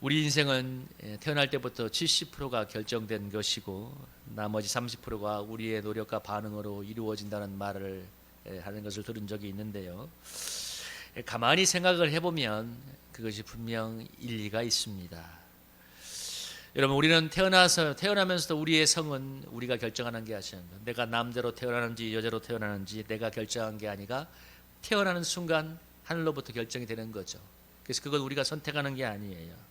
우리 인생은 태어날 때부터 70%가 결정된 것이고 나머지 30%가 우리의 노력과 반응으로 이루어진다는 말을 하는 것을 들은 적이 있는데요. 가만히 생각을 해보면 그것이 분명 일리가 있습니다. 여러분, 우리는 태어나면서도 우리의 성은 우리가 결정하는 게 아니에요. 내가 남자로 태어나는지 여자로 태어나는지 내가 결정한 게 아니라 태어나는 순간 하늘로부터 결정이 되는 거죠. 그래서 그건 우리가 선택하는 게 아니에요.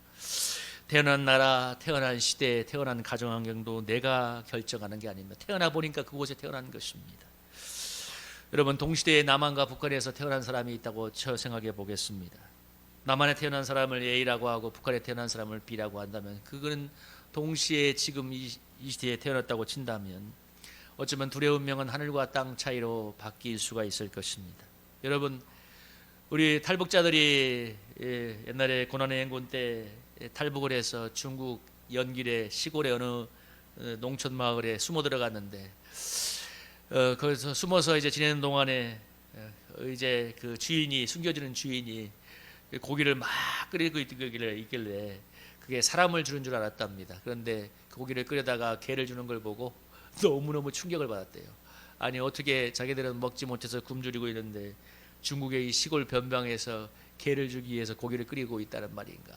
태어난 나라, 태어난 시대, 태어난 가정 환경도 내가 결정하는 게 아닙니다. 태어나 보니까 그곳에 태어난 것입니다. 여러분, 동시대에 남한과 북한에서 태어난 사람이 있다고 생각해 보겠습니다. 남한에 태어난 사람을 A라고 하고 북한에 태어난 사람을 B라고 한다면 그거는 동시에 지금 이 시대에 태어났다고 친다면 어쩌면 둘의 운명은 하늘과 땅 차이로 바뀔 수가 있을 것입니다. 여러분, 우리 탈북자들이 옛날에 고난의 행군 때 탈북을 해서 중국 연길의 시골의 어느 농촌 마을에 숨어 들어갔는데 거기서 숨어서 이제 지내는 동안에 이제 그 주인이, 숨겨지는 주인이 고기를 막 끓이고 있길래 그게 사람을 주는 줄 알았답니다. 그런데 그 고기를 끓여다가 게를 주는 걸 보고 너무너무 충격을 받았대요. 아니, 어떻게 자기들은 먹지 못해서 굶주리고 있는데 중국의 이 시골 변방에서 게를 주기 위해서 고기를 끓이고 있다는 말인가.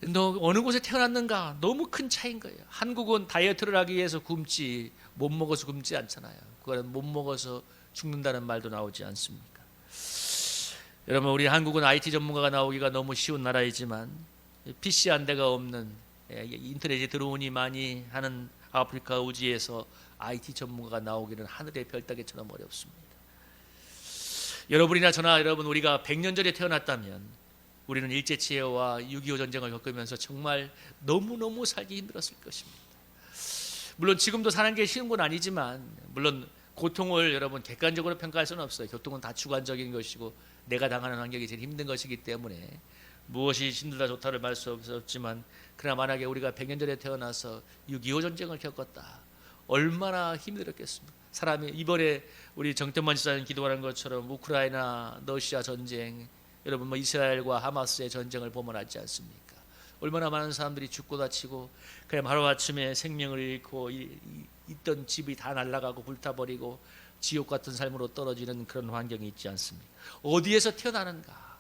너 어느 곳에 태어났는가? 너무 큰 차이인 거예요. 한국은 다이어트를 하기 위해서 굶지 못 먹어서 굶지 않잖아요. 그거는 못 먹어서 죽는다는 말도 나오지 않습니까? 여러분, 우리 한국은 IT 전문가가 나오기가 너무 쉬운 나라이지만 PC 한 대가 없는, 인터넷에 들어오니 많이 하는 아프리카 우지에서 IT 전문가가 나오기는 하늘의 별따기처럼 어렵습니다. 여러분이나 저나 여러분, 우리가 100년 전에 태어났다면 우리는 일제치해와 6.25 전쟁을 겪으면서 정말 너무너무 살기 힘들었을 것입니다. 물론 지금도 사는 게 쉬운 건 아니지만, 물론 고통을 여러분 객관적으로 평가할 수는 없어요. 고통은 다 주관적인 것이고 내가 당하는 환경이 제일 힘든 것이기 때문에 무엇이 힘들다 좋다를 말할 수 없지만, 그러나 만약에 우리가 100년 전에 태어나서 6.25 전쟁을 겪었다, 얼마나 힘들었겠습니까? 사람이 이번에 우리 정태만 지사님 기도하는 것처럼 우크라이나 러시아 전쟁, 여러분 뭐 이스라엘과 하마스의 전쟁을 보면 알지 않습니까? 얼마나 많은 사람들이 죽고 다치고 그냥 하루아침에 생명을 잃고 있던 집이 다 날아가고 불타버리고 지옥 같은 삶으로 떨어지는 그런 환경이 있지 않습니까? 어디에서 태어나는가?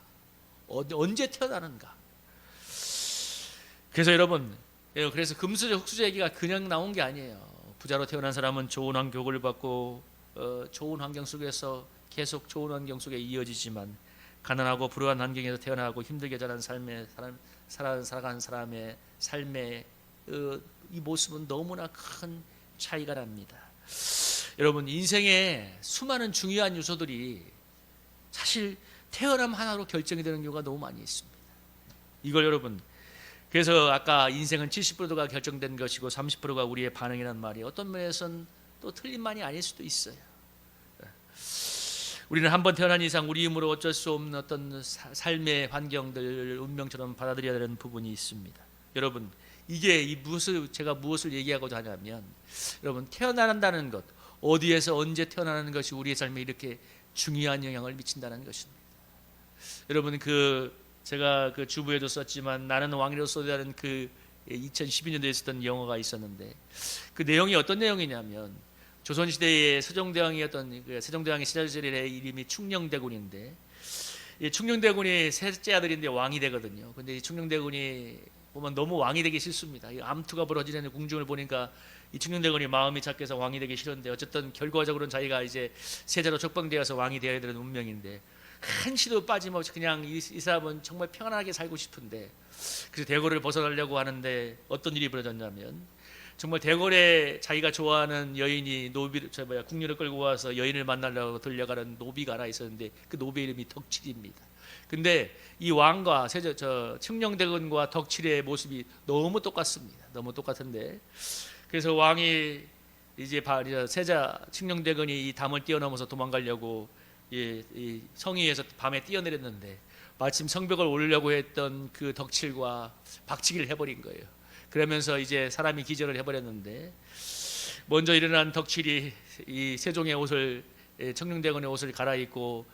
언제 태어나는가? 그래서 여러분, 그래서 금수저 흙수저 얘기가 그냥 나온 게 아니에요. 부자로 태어난 사람은 좋은 교육을 받고 좋은 환경 속에서 계속 좋은 환경 속에 이어지지만, 가난하고 불우한 환경에서 태어나고 힘들게 자란 살아간 사람의 삶의 이 모습은 너무나 큰 차이가 납니다. 여러분, 인생에 수많은 중요한 요소들이 사실 태어남 하나로 결정이 되는 경우가 너무 많이 있습니다. 이걸 여러분, 그래서 아까 인생은 70%가 결정된 것이고 30%가 우리의 반응이란 말이 어떤 면에서는 또 틀린 말이 아닐 수도 있어요. 우리는 한번 태어난 이상 우리 힘으로 어쩔 수 없는 어떤 삶의 환경들, 운명처럼 받아들여야 되는 부분이 있습니다. 여러분, 이게 제가 무엇을 얘기하고자 하냐면, 여러분, 태어난다는 것, 어디에서 언제 태어나는 것이 우리의 삶에 이렇게 중요한 영향을 미친다는 것입니다. 여러분, 제가 그 주부에도 썼지만 나는 왕이로 써야하는 그 2012년도에 있었던 영화가 있었는데, 그 내용이 어떤 내용이냐면, 조선시대의 세종대왕이었던 세종대왕의 시절의 이름이 충녕대군인데, 이 충녕대군이 셋째 아들인데 왕이 되거든요. 근데 이 충녕대군이 보면 너무 왕이 되기 싫습니다. 이 암투가 벌어지는 궁중을 보니까 이 충녕대군이 마음이 착해서 왕이 되기 싫은데, 어쨌든 결과적으로는 자기가 이제 세자로 촉방되어서 왕이 되어야 되는 운명인데, 한시도 빠짐없이 그냥 이 사람은 정말 평안하게 살고 싶은데, 그래서 대궐을 벗어나려고 하는데 어떤 일이 벌어졌냐면, 정말 대궐에 자기가 좋아하는 여인이 궁녀를 끌고 와서 여인을 만나려고 들려가는 노비가 하나 있었는데, 그 노비의 이름이 덕칠입니다. 근데 이 왕과 충녕대군과 덕칠의 모습이 너무 똑같습니다. 너무 똑같은데, 그래서 왕이 이제 세자 충녕대군이 이 담을 뛰어넘어서 도망가려고 이 성위에서 밤에 뛰어내렸는데, 마침 성벽을 오르려고 했던 그 덕칠과 박치기를 해버린 거예요. 그러면서 이제 사람이 기절을 해버렸는데, 먼저 일어난 덕칠이 이 세종의 옷을, 청룡대군의 옷을 갈아입고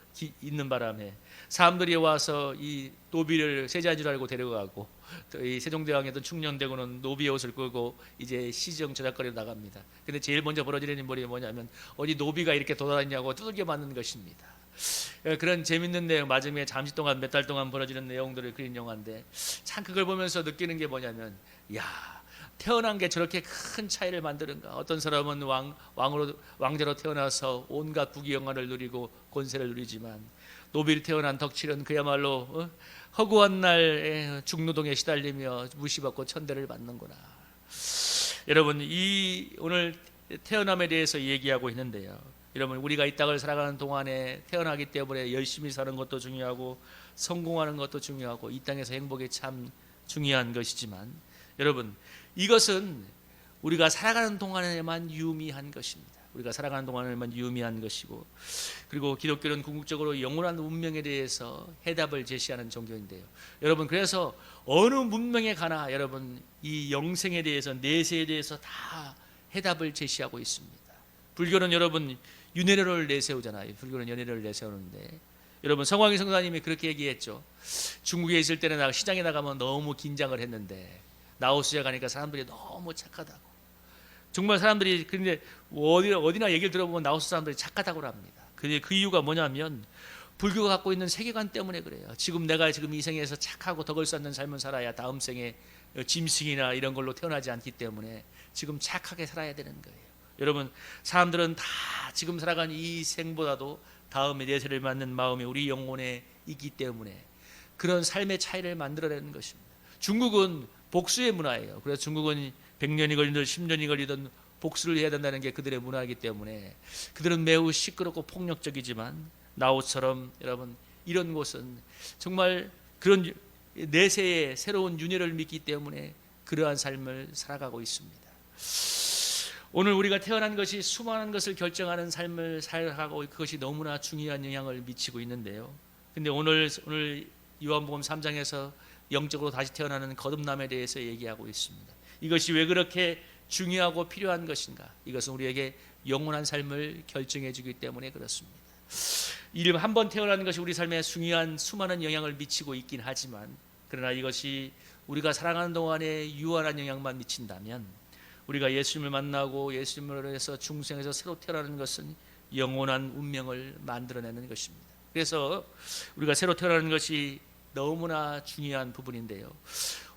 있는 바람에 사람들이 와서 이 노비를 세자인 줄 알고 데려가고, 또 이 세종대왕에도 충녕대군은 노비의 옷을 끌고 이제 시정 저작거리로 나갑니다. 근데 제일 먼저 벌어지는 일이 뭐냐면 어디 노비가 이렇게 돌아다니냐고 두들겨 맞는 것입니다. 그런 재밌는 내용, 마지막에 잠시 동안 몇 달 동안 벌어지는 내용들을 그린 영화인데, 참 그걸 보면서 느끼는 게 뭐냐면, 야, 태어난 게 저렇게 큰 차이를 만드는가. 어떤 사람은 왕자로 태어나서 온갖 국위영화를 누리고 권세를 누리지만, 노비로 태어난 덕칠은 그야말로 허구한 날 중노동에 시달리며 무시받고 천대를 받는구나. 여러분, 이 오늘 태어남에 대해서 얘기하고 있는데요, 여러분, 우리가 이 땅을 살아가는 동안에 태어나기 때문에 열심히 사는 것도 중요하고 성공하는 것도 중요하고 이 땅에서 행복이 참 중요한 것이지만, 여러분, 이것은 우리가 살아가는 동안에만 유의미한 것입니다. 우리가 살아가는 동안에만 유의미한 것이고, 그리고 기독교는 궁극적으로 영원한 운명에 대해서 해답을 제시하는 종교인데요, 여러분, 그래서 어느 문명에 가나 여러분 이 영생에 대해서, 내세에 대해서 다 해답을 제시하고 있습니다. 불교는 여러분 윤회를 내세우잖아요. 불교는 연회를 내세우는데, 여러분, 성황이 성사님이 그렇게 얘기했죠. 중국에 있을 때는 시장에 나가면 너무 긴장을 했는데 라오스에 가니까 사람들이 너무 착하다고. 정말 사람들이, 근데 어디나 얘기를 들어보면 라오스 사람들이 착하다고 합니다. 근데 그 이유가 뭐냐면 불교가 갖고 있는 세계관 때문에 그래요. 내가 지금 이 생에서 착하고 덕을 쌓는 삶을 살아야 다음 생에 짐승이나 이런 걸로 태어나지 않기 때문에 지금 착하게 살아야 되는 거예요. 여러분, 사람들은 다 지금 살아가는 이 생보다도 다음에 내세를 맞는 마음이 우리 영혼에 있기 때문에 그런 삶의 차이를 만들어내는 것입니다. 중국은 복수의 문화예요. 그래서 중국은 100년이 걸리든 10년이 걸리든 복수를 해야 된다는 게 그들의 문화이기 때문에 그들은 매우 시끄럽고 폭력적이지만, 라오스처럼 여러분 이런 곳은 정말 그런 내세의 새로운 윤회를 믿기 때문에 그러한 삶을 살아가고 있습니다. 오늘 우리가 태어난 것이 수많은 것을 결정하는 삶을 살아가고, 그것이 너무나 중요한 영향을 미치고 있는데요, 근데 오늘 요한복음 3장에서 영적으로 다시 태어나는 거듭남에 대해서 얘기하고 있습니다. 이것이 왜 그렇게 중요하고 필요한 것인가? 이것은 우리에게 영원한 삶을 결정해 주기 때문에 그렇습니다. 한 번 태어나는 것이 우리 삶에 중요한 수많은 영향을 미치고 있긴 하지만, 그러나 이것이 우리가 살아가는 동안에 유한한 영향만 미친다면, 우리가 예수님을 만나고 예수님을 해서 중생에서 새로 태어나는 것은 영원한 운명을 만들어내는 것입니다. 그래서 우리가 새로 태어나는 것이 너무나 중요한 부분인데요,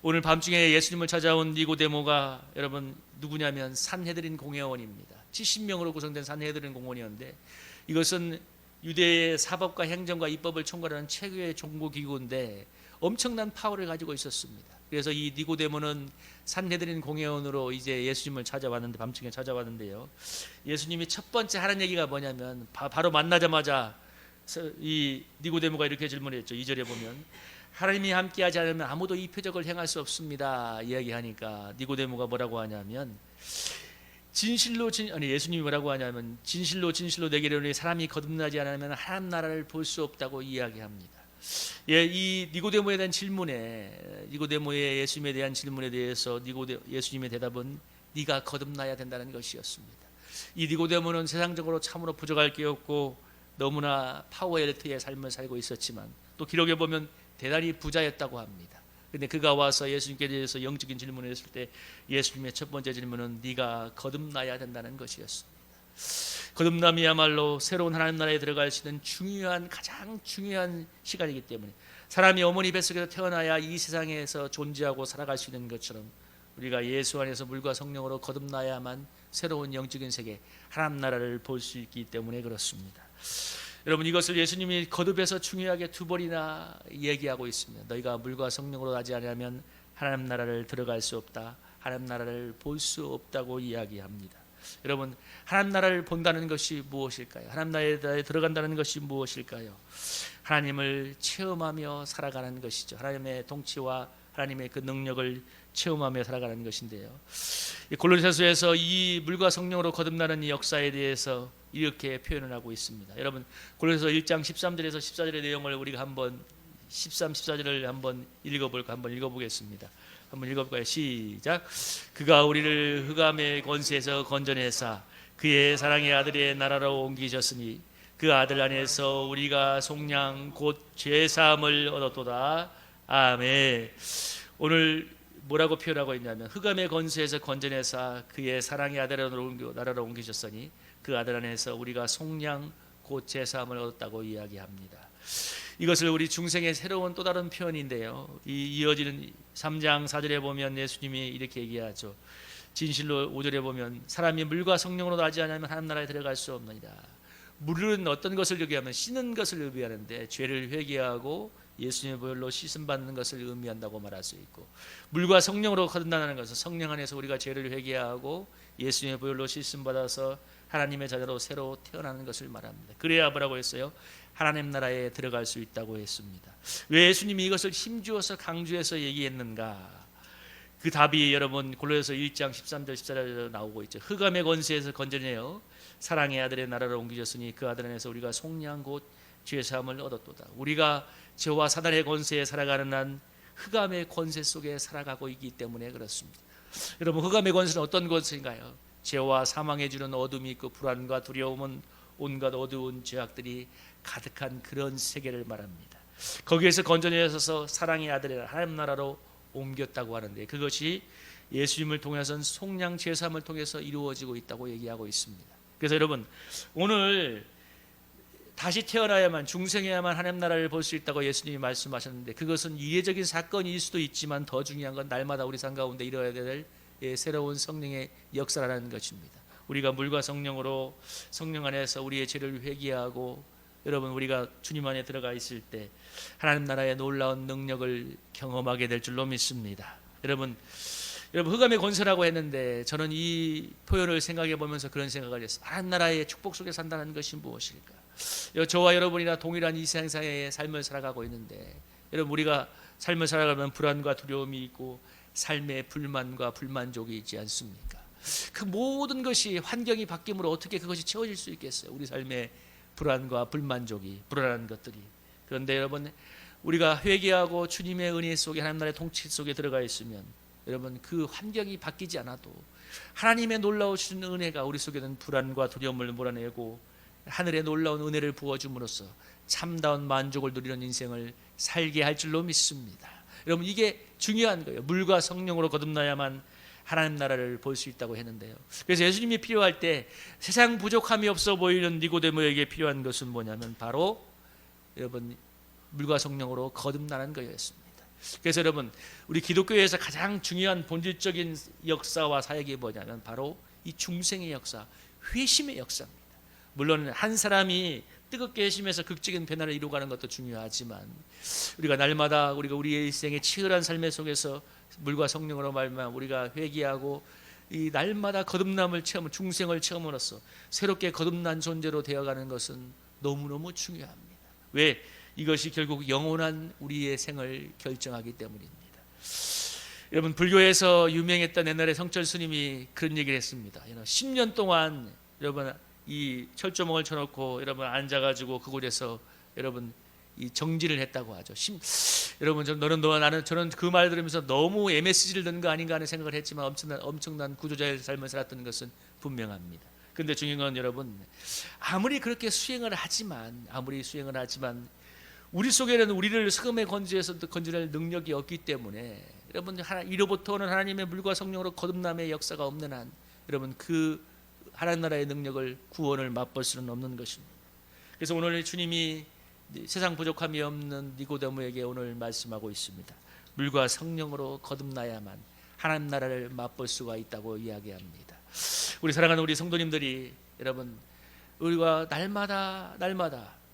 오늘 밤중에 예수님을 찾아온 니고데모가 여러분 누구냐면 산헤드린 공회원입니다. 70명으로 구성된 산헤드린 공회원인데, 이것은 유대의 사법과 행정과 입법을 총괄하는 최고의 정보기구인데 엄청난 파워를 가지고 있었습니다. 그래서 이 니고데모는 산헤드린 공회원으로 이제 예수님을 찾아왔는데, 밤중에 찾아왔는데요, 예수님이 첫 번째 하는 얘기가 뭐냐면, 바로 만나자마자 이 니고데모가 이렇게 질문했죠. 2절에 보면 하나님이 함께하지 않으면 아무도 이 표적을 행할 수 없습니다 이야기하니까, 니고데모가 뭐라고 하냐면 예수님이 뭐라고 하냐면 진실로 내게 이르노니 사람이 거듭나지 않으면 하나님 나라를 볼 수 없다고 이야기합니다. 이 니고데모에 대한 질문에, 니고데모의 예수님에 대한 질문에 대해서 예수님의 대답은 네가 거듭나야 된다는 것이었습니다. 이 니고데모는 세상적으로 참으로 부족할 게 없고 너무나 파워엘트의 삶을 살고 있었지만, 또 기록에 보면 대단히 부자였다고 합니다. 근데 그가 와서 예수님께 대해서 영적인 질문을 했을 때 예수님의 첫 번째 질문은 네가 거듭나야 된다는 것이었습니다. 거듭남이야말로 새로운 하나님 나라에 들어갈 수 있는 가장 중요한 시간이기 때문에, 사람이 어머니 뱃속에서 태어나야 이 세상에서 존재하고 살아갈 수 있는 것처럼 우리가 예수 안에서 물과 성령으로 거듭나야만 새로운 영적인 세계, 하나님 나라를 볼 수 있기 때문에 그렇습니다. 여러분, 이것을 예수님이 거듭해서 중요하게 두 번이나 얘기하고 있습니다. 너희가 물과 성령으로 나지 않으면 하나님 나라를 들어갈 수 없다, 하나님 나라를 볼 수 없다고 이야기합니다. 여러분, 하나님 나라를 본다는 것이 무엇일까요? 하나님 나라에 들어간다는 것이 무엇일까요? 하나님을 체험하며 살아가는 것이죠. 하나님의 통치와 하나님의 그 능력을 체험하며 살아가는 것인데요, 골로새서에서 이 물과 성령으로 거듭나는 이 역사에 대해서 이렇게 표현을 하고 있습니다. 여러분, 골로새서 1장 13절에서 14절의 내용을 우리가 한번 13, 14절을 한번 읽어보겠습니다. 한번 읽어볼까요? 시작. 그가 우리를 흑암의 권세에서 건져내사 그의 사랑의 아들의 나라로 옮기셨으니 그 아들 안에서 우리가 속량 곧 죄사함을 얻었도다. 아멘. 오늘 뭐라고 표현하고 있냐면 흑암의 권세에서 건져내사 그의 사랑의 아들로 나라로 옮기셨으니 그 아들 안에서 우리가 속량 곧 죄사함을 얻었다고 이야기합니다. 이것을 우리 중생의 새로운 또 다른 표현인데요. 이 이어지는 3장 4절에 보면 예수님이 이렇게 얘기하죠. 진실로 5절에 보면 사람이 물과 성령으로 나지 않으면 하나님 나라에 들어갈 수 없느니라. 물은 어떤 것을 의미하면 씻는 것을 의미하는데 죄를 회개하고 예수님의 보혈로 씻음 받는 것을 의미한다고 말할 수 있고, 물과 성령으로 거듭나는 것은 성령 안에서 우리가 죄를 회개하고 예수님의 보혈로 씻음 받아서 하나님의 자녀로 새로 태어나는 것을 말합니다. 그래야 뭐라고 했어요? 하나님 나라에 들어갈 수 있다고 했습니다. 왜 예수님이 이것을 힘주어서 강조해서 얘기했는가? 그 답이 여러분 골로새서 1장 13절 14절에 나오고 있죠. 흑암의 권세에서 건져내어 사랑의 아들의 나라로 옮기셨으니 그 아들 안에서 우리가 속량 곧 죄사함을 얻었도다. 우리가 죄와 사단의 권세에 살아가는 한 흑암의 권세 속에 살아가고 있기 때문에 그렇습니다. 여러분, 흑암의 권세는 어떤 권세인가요? 죄와 사망에 주는 어둠이 있고 불안과 두려움은 온갖 어두운 죄악들이 가득한 그런 세계를 말합니다. 거기에서 건져내셔서 사랑의 아들의 하나님 나라로 옮겼다고 하는데, 그것이 예수님을 통해서는 속량 죄사함을 통해서 이루어지고 있다고 얘기하고 있습니다. 그래서 여러분, 오늘 다시 태어나야만, 중생해야만 하나님 나라를 볼 수 있다고 예수님이 말씀하셨는데, 그것은 이례적인 사건일 수도 있지만 더 중요한 건 날마다 우리 삶 가운데 이루어야 될 새로운 성령의 역사라는 것입니다. 우리가 물과 성령으로 성령 안에서 우리의 죄를 회개하고 여러분, 우리가 주님 안에 들어가 있을 때 하나님 나라의 놀라운 능력을 경험하게 될 줄로 믿습니다. 여러분 흑암의 권세라고 했는데 저는 이 표현을 생각해 보면서 그런 생각을 했어요. 하나님 나라의 축복 속에 산다는 것이 무엇일까? 저와 여러분이나 동일한 이 세상의 삶을 살아가고 있는데, 여러분, 우리가 삶을 살아가면 불안과 두려움이 있고 삶의 불만과 불만족이 있지 않습니까? 그 모든 것이 환경이 바뀜으로 어떻게 그것이 채워질 수 있겠어요? 우리 삶의 불안과 불만족이, 불안한 것들이. 그런데 여러분, 우리가 회개하고 주님의 은혜 속에 하나님 나라의 통치 속에 들어가 있으면 여러분, 그 환경이 바뀌지 않아도 하나님의 놀라우신 은혜가 우리 속에는 불안과 두려움을 몰아내고 하늘의 놀라운 은혜를 부어줌으로써 참다운 만족을 누리는 인생을 살게 할 줄로 믿습니다. 여러분, 이게 중요한 거예요. 물과 성령으로 거듭나야만 하나님 나라를 볼 수 있다고 했는데요. 그래서 예수님이 필요할 때 세상 부족함이 없어 보이는 니고데모에게 필요한 것은 뭐냐면 바로 여러분, 물과 성령으로 거듭나는 거였습니다. 그래서 여러분, 우리 기독교에서 가장 중요한 본질적인 역사와 사역이 뭐냐면 바로 이 중생의 역사, 회심의 역사입니다. 물론 한 사람이 뜨겁게 회심해서 극적인 변화를 이루어가는 것도 중요하지만, 우리가 날마다 우리의 일생의 치열한 삶의 속에서 물과 성령으로 말미암아 우리가 회개하고 이 날마다 거듭남을 체험, 중생을 체험으로써 새롭게 거듭난 존재로 되어가는 것은 너무너무 중요합니다. 왜? 이것이 결국 영원한 우리의 생을 결정하기 때문입니다. 여러분, 불교에서 유명했던 옛날에 성철 스님이 그런 얘기를 했습니다. 10년 동안 여러분 이 철조망을 쳐놓고 여러분 앉아가지고 그곳에서 여러분 이 정진을 했다고 하죠. 여러분, 저는 그 말 들으면서 너무 MSG를 넣은 거 아닌가 하는 생각을 했지만 엄청난 구조자의 삶을 살았던 것은 분명합니다. 그런데 중요한 건 여러분, 아무리 그렇게 수행을 하지만 우리 속에는 우리를 흑암의 권세에서 건져낼 능력이 없기 때문에 여러분, 이로부터는 하나님의 물과 성령으로 거듭남의 역사가 없는 한 여러분, 그 하나님 나라의 능력을, 구원을 맛볼 수는 없는 것입니다. 그래서 오늘 주님이 세상 부족함이 없는 니고데모에게 오늘 말씀하고 있습니다. 물과 성령으로 거듭나야만 하나님 나라를 맛볼 수가 있다고 이야기합니다. 우리 사랑하는 우리 성도님들이 여러분, 우리가 날마다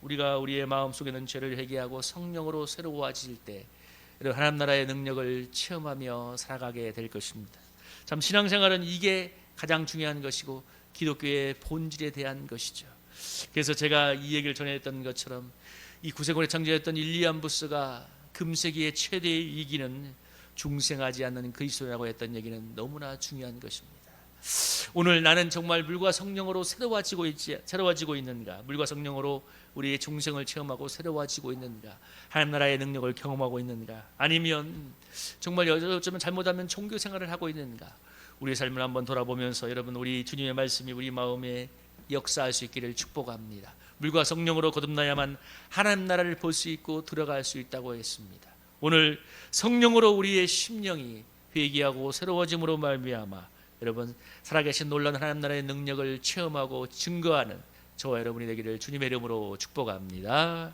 우리가 우리의 마음속에는 죄를 회개하고 성령으로 새로워질 때 하나님 나라의 능력을 체험하며 살아가게 될 것입니다. 참, 신앙생활은 이게 가장 중요한 것이고 기독교의 본질에 대한 것이죠. 그래서 제가 이 얘기를 전했던 것처럼 이 구세군에 창조했던 일리암부스가 금세기의 최대의 위기는 중생하지 않는 그리스도라고 했던 얘기는 너무나 중요한 것입니다. 오늘 나는 정말 물과 성령으로 새로워지고 있는가? 물과 성령으로 우리의 중생을 체험하고 새로워지고 있는가? 하나님 나라의 능력을 경험하고 있는가? 아니면 정말 어쩌면 잘못하면 종교 생활을 하고 있는가? 우리의 삶을 한번 돌아보면서 여러분, 우리 주님의 말씀이 우리 마음에 역사할 수 있기를 축복합니다. 물과 성령으로 거듭나야만 하나님 나라를 볼 수 있고 들어갈 수 있다고 했습니다. 오늘 성령으로 우리의 심령이 회개하고 새로워짐으로 말미암아 여러분 살아계신 놀라운 하나님 나라의 능력을 체험하고 증거하는 저와 여러분이 되기를 주님의 이름으로 축복합니다.